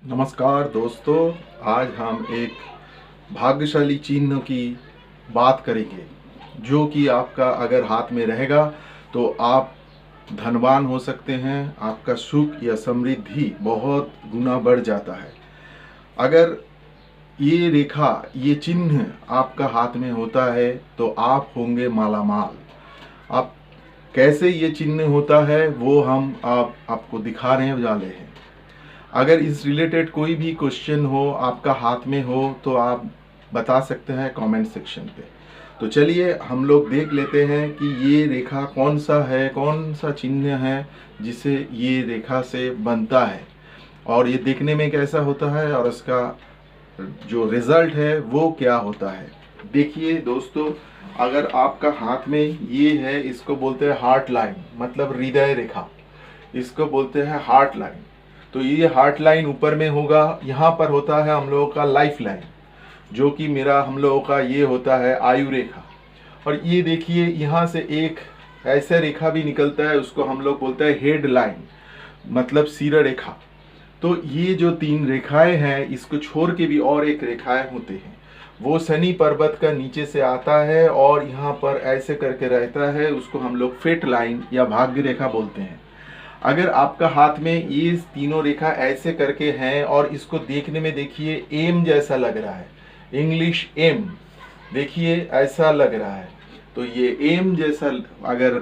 नमस्कार दोस्तों, आज हम एक भाग्यशाली चिन्ह की बात करेंगे जो कि आपका अगर हाथ में रहेगा तो आप धनवान हो सकते हैं। आपका सुख या समृद्धि बहुत गुना बढ़ जाता है। अगर ये रेखा, ये चिन्ह आपका हाथ में होता है तो आप होंगे मालामाल। आप कैसे ये चिन्ह होता है वो हम आपको दिखाने वाले हैं। अगर इस रिलेटेड कोई भी क्वेश्चन हो, आपका हाथ में हो, तो आप बता सकते हैं कमेंट सेक्शन पे। तो चलिए हम लोग देख लेते हैं कि ये रेखा कौन सा है, कौन सा चिन्ह है जिसे ये रेखा से बनता है और ये देखने में कैसा होता है और इसका जो रिजल्ट है वो क्या होता है। देखिए दोस्तों, अगर आपका हाथ में ये है, इसको बोलते हैं हार्ट लाइन, मतलब हृदय रेखा, इसको बोलते हैं हार्ट लाइन। तो ये हार्ट लाइन ऊपर में होगा, यहाँ पर होता है हम लोगों का लाइफ लाइन, जो कि हम लोगों का ये होता है आयु रेखा। और ये देखिए यहाँ से एक ऐसा रेखा भी निकलता है, उसको हम लोग बोलते हैं हेड लाइन, मतलब सिर रेखा। तो ये जो तीन रेखाएं हैं, इसको छोड़ के भी और एक रेखाएं होते हैं, वो शनि पर्वत का नीचे से आता है और यहाँ पर ऐसे करके रहता है, उसको हम लोग फेट लाइन या भाग्य रेखा बोलते हैं। अगर आपका हाथ में ये तीनों रेखा ऐसे करके हैं और इसको देखने में देखिए एम जैसा लग रहा है, इंग्लिश एम, देखिए ऐसा लग रहा है। तो ये एम जैसा अगर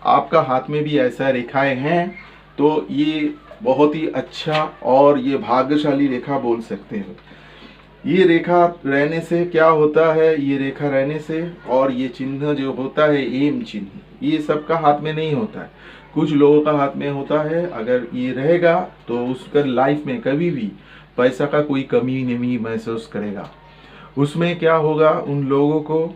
आपका हाथ में भी ऐसा रेखाएं हैं तो ये बहुत ही अच्छा और ये भाग्यशाली रेखा बोल सकते हो। ये रेखा रहने से क्या होता है, ये रेखा रहने से और ये चिन्ह जो होता है एम चिन्ह, ये सबका हाथ में नहीं होता है, कुछ लोगों का हाथ में होता है। अगर ये रहेगा तो उसका लाइफ में कभी भी पैसा का कोई कमी नहीं महसूस करेगा। उसमें क्या होगा, उन लोगों को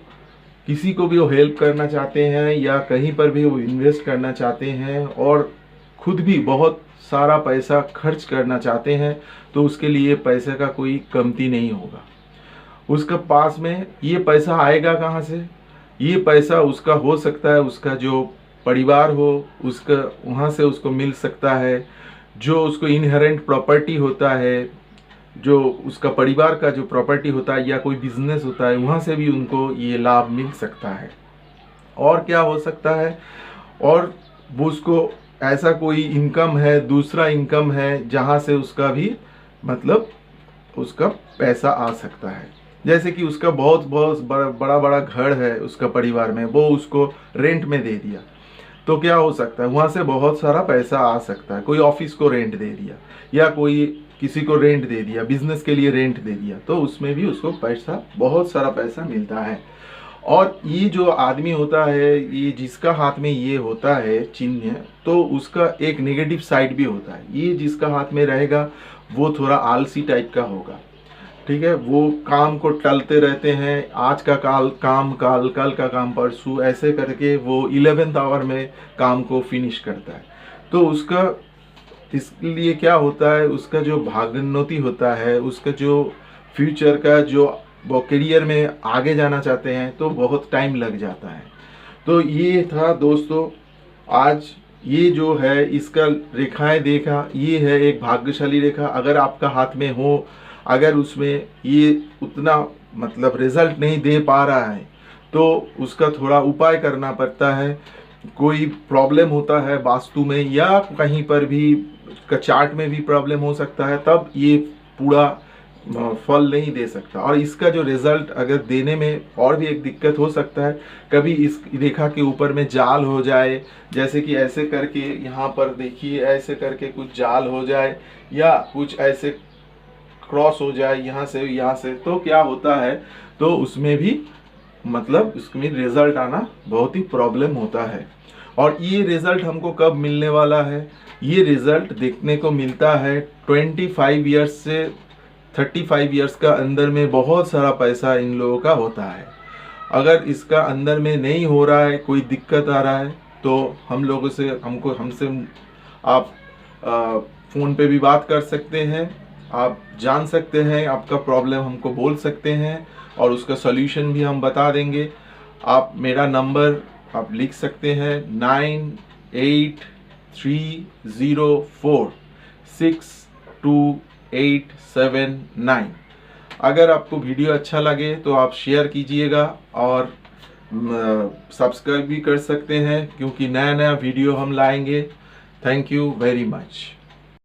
किसी को भी वो हेल्प करना चाहते हैं या कहीं पर भी वो इन्वेस्ट करना चाहते हैं और खुद भी बहुत सारा पैसा खर्च करना चाहते हैं, तो उसके लिए पैसे का कोई कमती नहीं होगा। उसका पास में ये पैसा आएगा कहाँ से? ये पैसा उसका हो सकता है, उसका जो परिवार हो उसका वहाँ से उसको मिल सकता है, जो उसको इनहेरेंट प्रॉपर्टी होता है, जो उसका परिवार का जो प्रॉपर्टी होता है या कोई बिजनेस होता है, वहाँ से भी उनको ये लाभ मिल सकता है। और क्या हो सकता है, और वो उसको ऐसा कोई इनकम है, दूसरा इनकम है जहाँ से उसका भी मतलब उसका पैसा आ सकता है। जैसे कि उसका बहुत बहुत बड़ा बड़ा घर है उसका परिवार में, वो उसको रेंट में दे दिया, तो क्या हो सकता है, वहाँ से बहुत सारा पैसा आ सकता है। कोई ऑफिस को रेंट दे दिया या कोई किसी को रेंट दे दिया, बिजनेस के लिए रेंट दे दिया, तो उसमें भी उसको पैसा, बहुत सारा पैसा मिलता है। और ये जो आदमी होता है, ये जिसका हाथ में ये होता है चिन्ह, तो उसका एक नेगेटिव साइड भी होता है। ये जिसका हाथ में रहेगा वो थोड़ा आलसी टाइप का होगा, ठीक है। वो काम को टलते रहते हैं, आज का काम कल का काम परसों, ऐसे करके वो 11th आवर में काम को फिनिश करता है। तो उसका इसलिए क्या होता है, उसका जो भाग्योन्नति होता है, उसका जो फ्यूचर का जो वो करियर में आगे जाना चाहते हैं तो बहुत टाइम लग जाता है। तो ये था दोस्तों, आज ये जो है इसका रेखाएं देखा, ये है एक भाग्यशाली रेखा। अगर आपका हाथ में हो, अगर उसमें ये उतना मतलब रिजल्ट नहीं दे पा रहा है तो उसका थोड़ा उपाय करना पड़ता है। कोई प्रॉब्लम होता है वास्तु में या कहीं पर भी चार्ट में भी प्रॉब्लम हो सकता है, तब ये पूरा फल नहीं दे सकता। और इसका जो रिजल्ट अगर देने में और भी एक दिक्कत हो सकता है, कभी इस रेखा के ऊपर में जाल हो जाए, जैसे कि ऐसे करके यहाँ पर देखिए ऐसे करके कुछ जाल हो जाए या कुछ ऐसे क्रॉस हो जाए यहाँ से, तो क्या होता है, तो उसमें भी मतलब उसमें रिजल्ट आना बहुत ही प्रॉब्लम होता है। और ये रिजल्ट हमको कब मिलने वाला है, ये रिजल्ट देखने को मिलता है 25 ईयर्स से 35 ईयर्स का अंदर में। बहुत सारा पैसा इन लोगों का होता है। अगर इसका अंदर में नहीं हो रहा है, कोई दिक्कत आ रहा है, तो हम लोगों से हमसे आप फ़ोन पे भी बात कर सकते हैं, आप जान सकते हैं, आपका प्रॉब्लम हमको बोल सकते हैं और उसका सॉल्यूशन भी हम बता देंगे। आप मेरा नंबर आप लिख सकते हैं 98304628। 879। अगर आपको वीडियो अच्छा लगे तो आप शेयर कीजिएगा और सब्सक्राइब भी कर सकते हैं, क्योंकि नया नया वीडियो हम लाएंगे। Thank you very much.